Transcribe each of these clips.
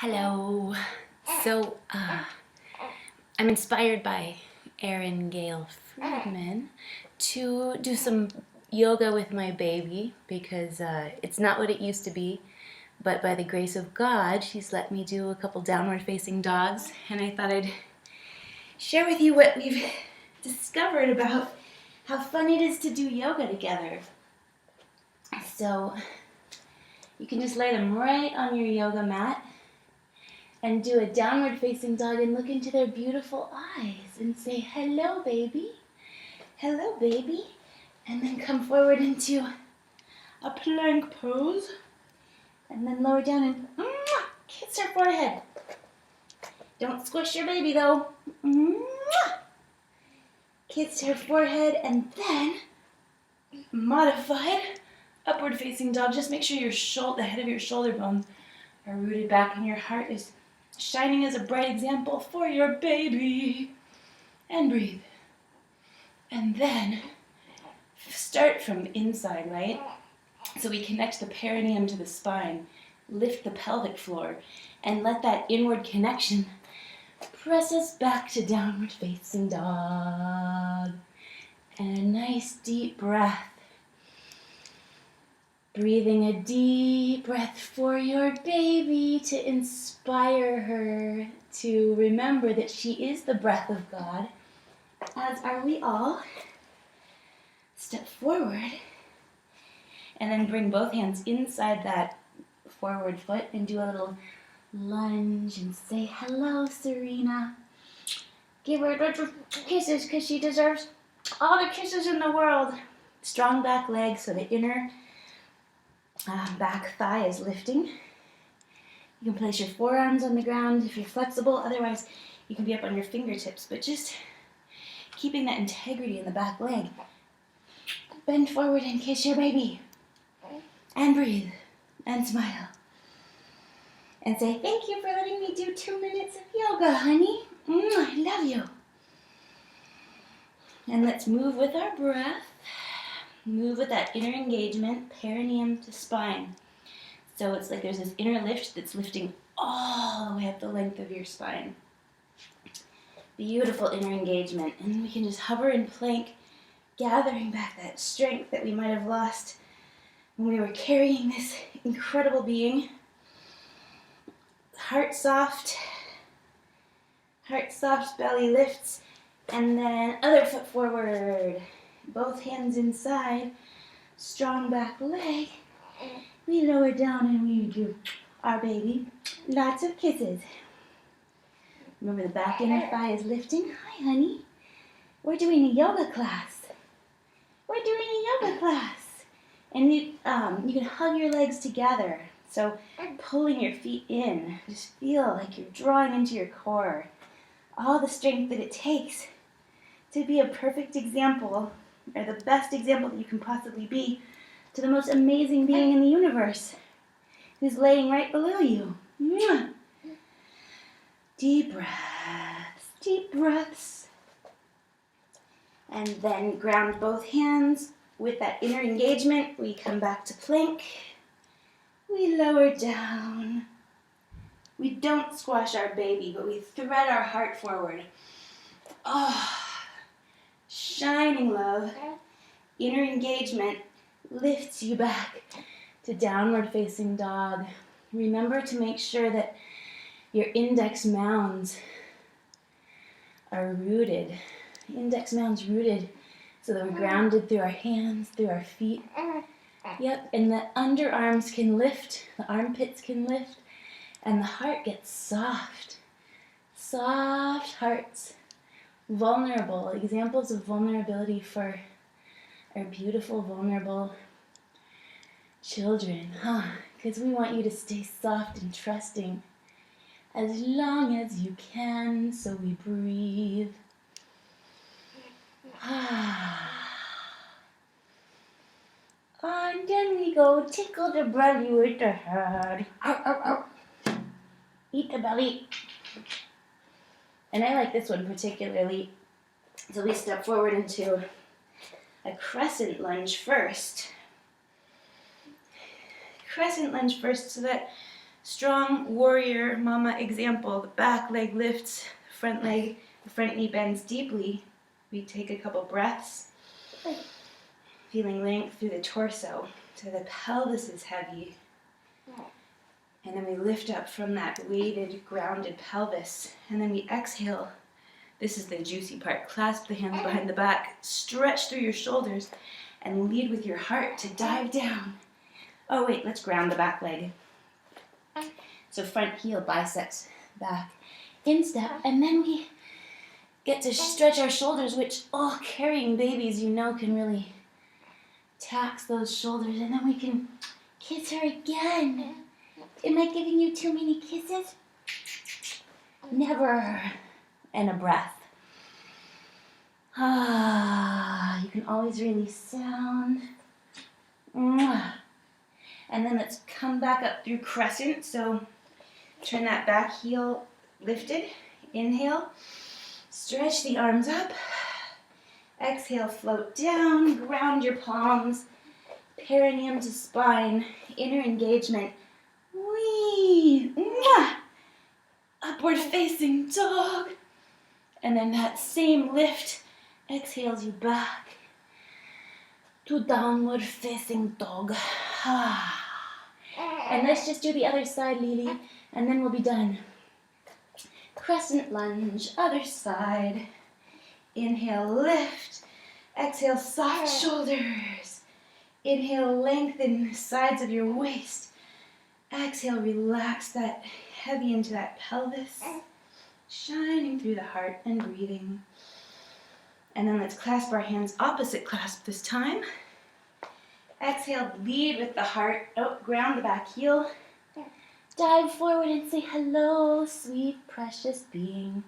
Hello. So, I'm inspired by Erin Gale Friedman to do some yoga with my baby because it's not what it used to be. But by the grace of God, she's let me do a couple downward facing dogs, and I thought I'd share with you what we've discovered about how fun it is to do yoga together. So, you can just lay them right on your yoga mat and do a downward facing dog and look into their beautiful eyes and say, hello, baby. Hello, baby. And then come forward into a plank pose. And then lower down and kiss her forehead. Don't squish your baby, though. Kiss her forehead and then modified upward facing dog. Just make sure the head of your shoulder bones are rooted back and your heart is shining as a bright example for your baby. And breathe. And then start from inside, right? So we connect the perineum to the spine, lift the pelvic floor, and let that inward connection press us back to downward facing dog. And a nice deep breath. Breathing a deep breath for your baby to inspire her to remember that she is the breath of God, as are we all. Step forward and then bring both hands inside that forward foot and do a little lunge and say, hello, Serena. Give her a bunch of kisses because she deserves all the kisses in the world. Strong back leg so the inner back thigh is lifting. You can place your forearms on the ground if you're flexible. Otherwise, you can be up on your fingertips, but just keeping that integrity in the back leg. Bend forward and kiss your baby. And breathe. And smile. And say, thank you for letting me do 2 minutes of yoga, honey. I love you. And let's move with our breath. Move with that inner engagement, perineum to spine. So it's like there's this inner lift that's lifting all the way up the length of your spine. Beautiful inner engagement. And we can just hover in plank, gathering back that strength that we might have lost when we were carrying this incredible being. Heart soft, belly lifts, and then other foot forward. Both hands inside, strong back leg. We lower down and we do our baby lots of kisses. Remember the back inner thigh is lifting. Hi, honey. We're doing a yoga class. And you can hug your legs together. So pulling your feet in. Just feel like you're drawing into your core. All the strength that it takes to be a perfect example, or the best example that you can possibly be, to the most amazing being in the universe, who's laying right below you. Deep breaths. And then ground both hands. With that inner engagement, we come back to plank. We lower down. We don't squash our baby, but we thread our heart forward. Shining love. Inner engagement lifts you back to downward facing dog. Remember to make sure that your index mounds are rooted. Index mounds rooted so that we're grounded through our hands, through our feet. Yep, and the underarms can lift, the armpits can lift, and the heart gets soft. Soft hearts. Vulnerable. Examples of vulnerability for our beautiful, vulnerable children, because we want you to stay soft and trusting as long as you can, so we breathe. And then we go tickle the belly with the head. Eat the belly. And I like this one particularly. So we step forward into a crescent lunge first. So that strong warrior mama example. The back leg lifts, the front knee bends deeply. We take a couple breaths, feeling length through the torso. So the pelvis is heavy. And then we lift up from that weighted, grounded pelvis. And then we exhale. This is the juicy part. Clasp the hands behind the back, stretch through your shoulders, and lead with your heart to dive down. Oh wait, let's ground the back leg. So front heel, biceps back, instep, and then we get to stretch our shoulders, which, carrying babies, you know, can really tax those shoulders. And then we can kiss her again. Am I giving you too many kisses? Never. And a breath. You can always release sound. And then let's come back up through crescent. So turn that back heel lifted. Inhale. Stretch the arms up. Exhale, float down. Ground your palms. Perineum to spine. Inner engagement. Whee! Upward facing dog. And then that same lift exhales you back to downward facing dog. And let's just do the other side, Lily, and then we'll be done. Crescent lunge, other side. Inhale, lift. Exhale, soft shoulders. Inhale, lengthen the sides of your waist. Exhale, relax that heavy into that pelvis. Shining through the heart and breathing. And then let's clasp our hands, opposite clasp this time. Exhale, lead with the heart. Ground the back heel. Dive forward and say, hello, sweet, precious being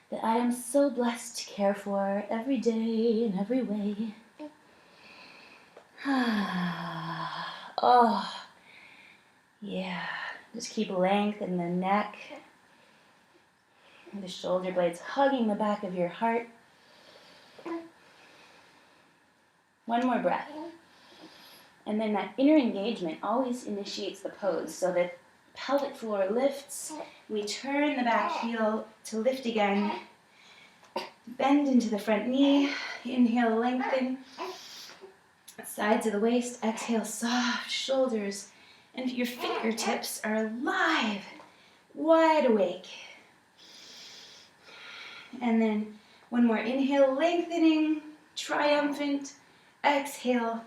that I am so blessed to care for every day in every way. Yeah. Just keep length in the neck. The shoulder blades hugging the back of your heart. One more breath. And then that inner engagement always initiates the pose. So the pelvic floor lifts. We turn the back heel to lift again. Bend into the front knee. Inhale, lengthen. Sides of the waist. Exhale, soft shoulders. And your fingertips are alive. Wide awake. And then one more inhale, lengthening, triumphant. Exhale.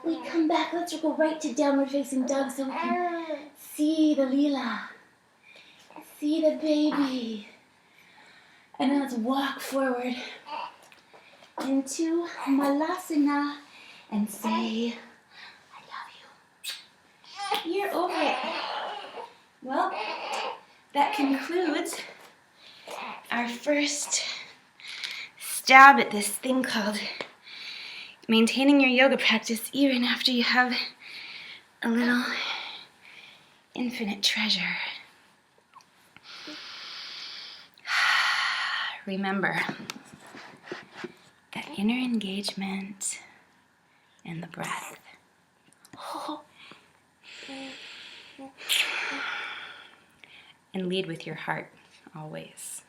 We come back. Let's go right to downward facing dog so we can see the Leela. See the baby. And then let's walk forward into Malasana and say, I love you. You're over it. Well, that concludes our first stab at this thing called maintaining your yoga practice even after you have a little infinite treasure. Remember that inner engagement and the breath. And lead with your heart always.